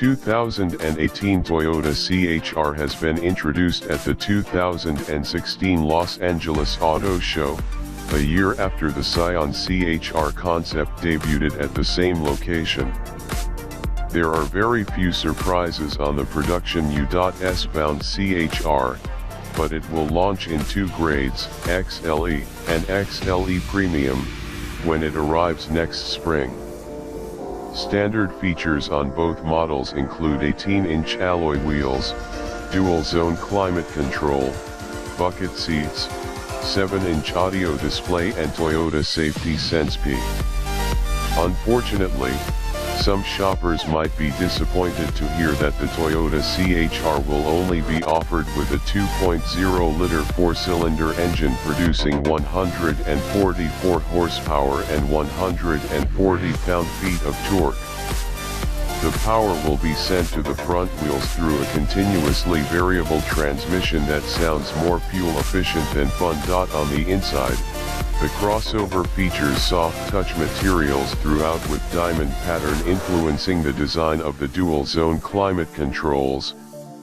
2018 Toyota CHR has been introduced at the 2016 Los Angeles Auto Show, a year after the Scion CHR concept debuted at the same location. There are very few surprises on the production U.S-bound CHR, but it will launch in two grades, XLE and XLE Premium, when it arrives next spring. Standard features on both models include 18-inch alloy wheels, dual-zone climate control, bucket seats, 7-inch audio display and Toyota Safety Sense P. Unfortunately, some shoppers might be disappointed to hear that the Toyota CHR will only be offered with a 2.0-liter four-cylinder engine producing 144 horsepower and 140 pound-feet of torque. The power will be sent to the front wheels through a continuously variable transmission that sounds more fuel efficient than fun. On the inside, the crossover features soft touch materials throughout with diamond pattern influencing the design of the dual-zone climate controls,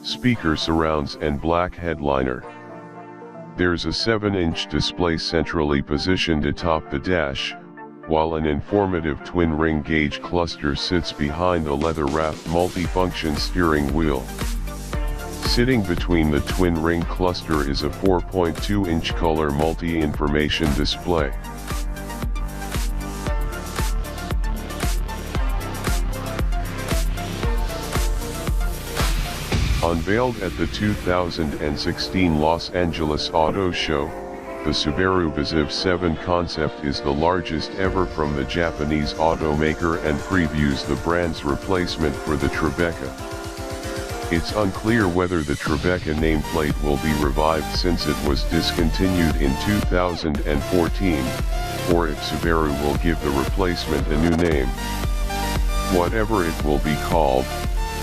speaker surrounds and black headliner. There's a 7-inch display centrally positioned atop the dash, while an informative twin-ring gauge cluster sits behind the leather-wrapped multifunction steering wheel. Sitting between the twin-ring cluster is a 4.2-inch color multi-information display. Unveiled at the 2016 Los Angeles Auto Show, the Subaru BZIV 7 concept is the largest ever from the Japanese automaker and previews the brand's replacement for the Tribeca. It's unclear whether the Tribeca nameplate will be revived since it was discontinued in 2014, or if Subaru will give the replacement a new name. Whatever it will be called,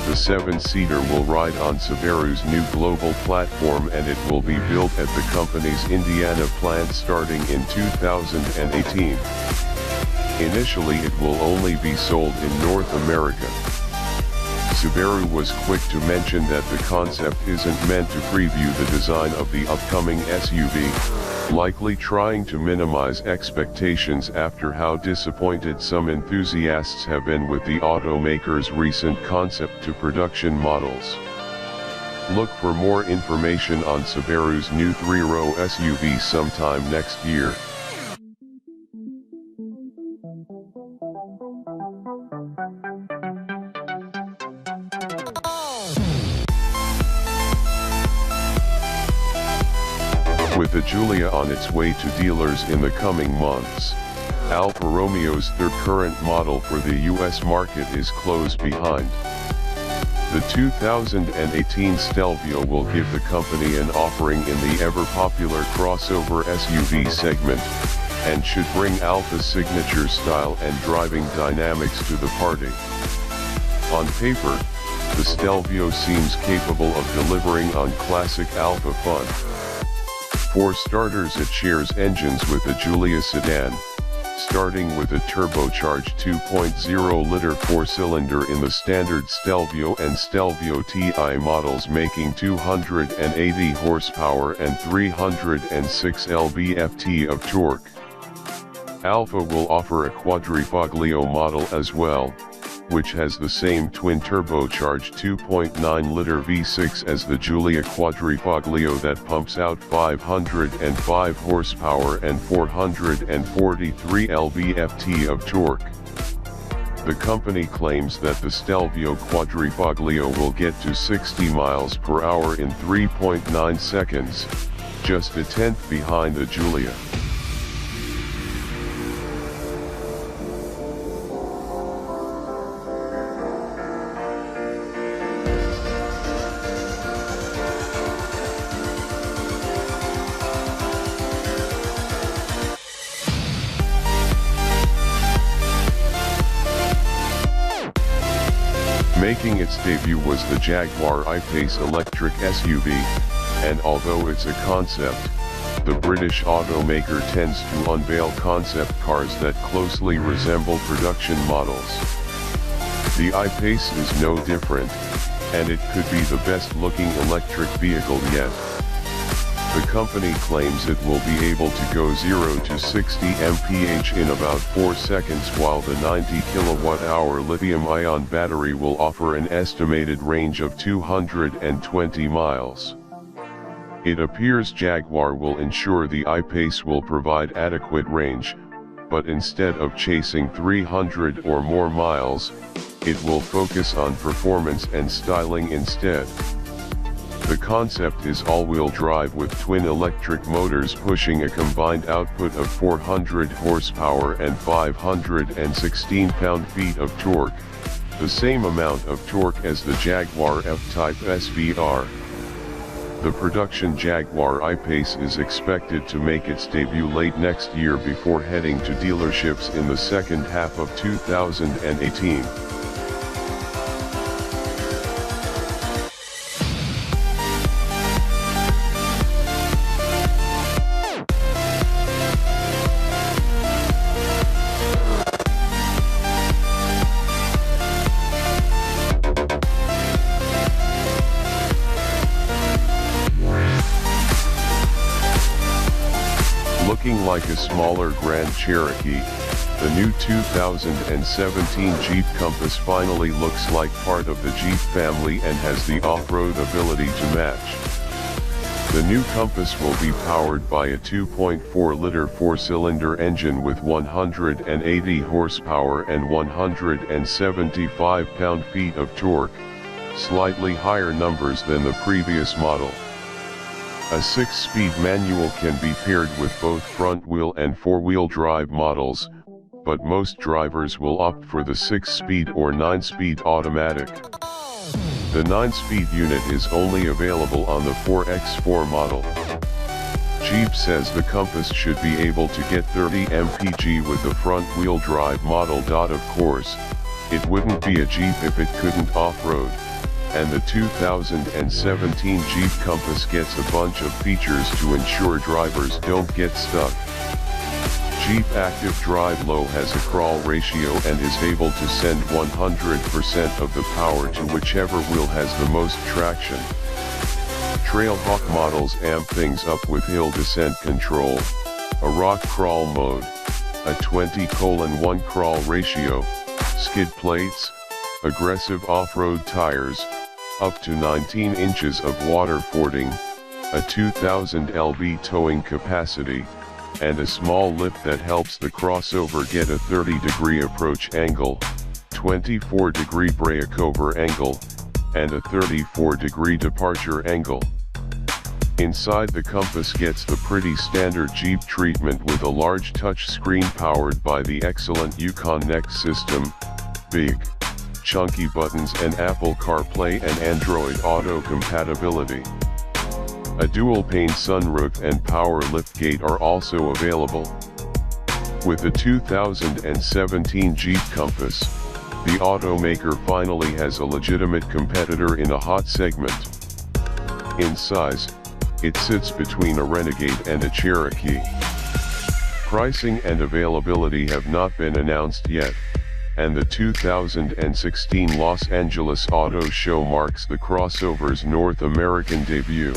the 7-seater will ride on Subaru's new global platform and it will be built at the company's Indiana plant starting in 2018. Initially it will only be sold in North America. Subaru was quick to mention that the concept isn't meant to preview the design of the upcoming SUV, likely trying to minimize expectations after how disappointed some enthusiasts have been with the automaker's recent concept to production models. Look for more information on Subaru's new 3-row SUV sometime next year. With the Giulia on its way to dealers in the coming months, Alfa Romeo's third current model for the US market is close behind. The 2018 Stelvio will give the company an offering in the ever-popular crossover SUV segment, and should bring Alfa's signature style and driving dynamics to the party. On paper, the Stelvio seems capable of delivering on classic Alfa fun. For starters, it shares engines with the Giulia sedan, starting with a turbocharged 2.0-liter four-cylinder in the standard Stelvio and Stelvio TI models, making 280 horsepower and 306 lb-ft of torque. Alfa will offer a Quadrifoglio model as well, which has the same twin-turbocharged 2.9-liter V6 as the Giulia Quadrifoglio that pumps out 505 horsepower and 443 lb-ft of torque. The company claims that the Stelvio Quadrifoglio will get to 60 miles per hour in 3.9 seconds, just a tenth behind the Giulia. Making its debut was the Jaguar I-Pace electric SUV, and although it's a concept, the British automaker tends to unveil concept cars that closely resemble production models. The I-Pace is no different, and it could be the best-looking electric vehicle yet. The company claims it will be able to go 0 to 60 mph in about 4 seconds, while the 90 kWh lithium-ion battery will offer an estimated range of 220 miles. It appears Jaguar will ensure the I-Pace will provide adequate range, but instead of chasing 300 or more miles, it will focus on performance and styling instead. The concept is all-wheel drive with twin electric motors pushing a combined output of 400 horsepower and 516 pound-feet of torque, the same amount of torque as the Jaguar F-Type SVR. The production Jaguar I-Pace is expected to make its debut late next year before heading to dealerships in the second half of 2018. Looking like a smaller Grand Cherokee, the new 2017 Jeep Compass finally looks like part of the Jeep family and has the off-road ability to match. The new Compass will be powered by a 2.4-liter four-cylinder engine with 180 horsepower and 175 pound-feet of torque, slightly higher numbers than the previous model. A 6-speed manual can be paired with both front-wheel and four-wheel drive models, but most drivers will opt for the 6-speed or 9-speed automatic. The 9-speed unit is only available on the 4X4 model. Jeep says the Compass should be able to get 30 mpg with the front-wheel drive model. Of course, it wouldn't be a Jeep if it couldn't off-road. And the 2017 Jeep Compass gets a bunch of features to ensure drivers don't get stuck. Jeep Active Drive Low has a crawl ratio and is able to send 100% of the power to whichever wheel has the most traction. Trailhawk models amp things up with hill descent control, a rock crawl mode, a 20:1 crawl ratio, skid plates, aggressive off-road tires, up to 19 inches of water fording, a 2000 lb towing capacity, and a small lip that helps the crossover get a 30-degree approach angle, 24-degree breakover angle, and a 34-degree departure angle. Inside, the Compass gets the pretty standard Jeep treatment with a large touch screen powered by the excellent Yukon Next system, big, chunky buttons and Apple CarPlay and Android Auto compatibility. A dual-pane sunroof and power liftgate are also available. With the 2017 Jeep Compass, the automaker finally has a legitimate competitor in a hot segment. In size, it sits between a Renegade and a Cherokee. Pricing and availability have not been announced yet, and the 2016 Los Angeles Auto Show marks the crossover's North American debut.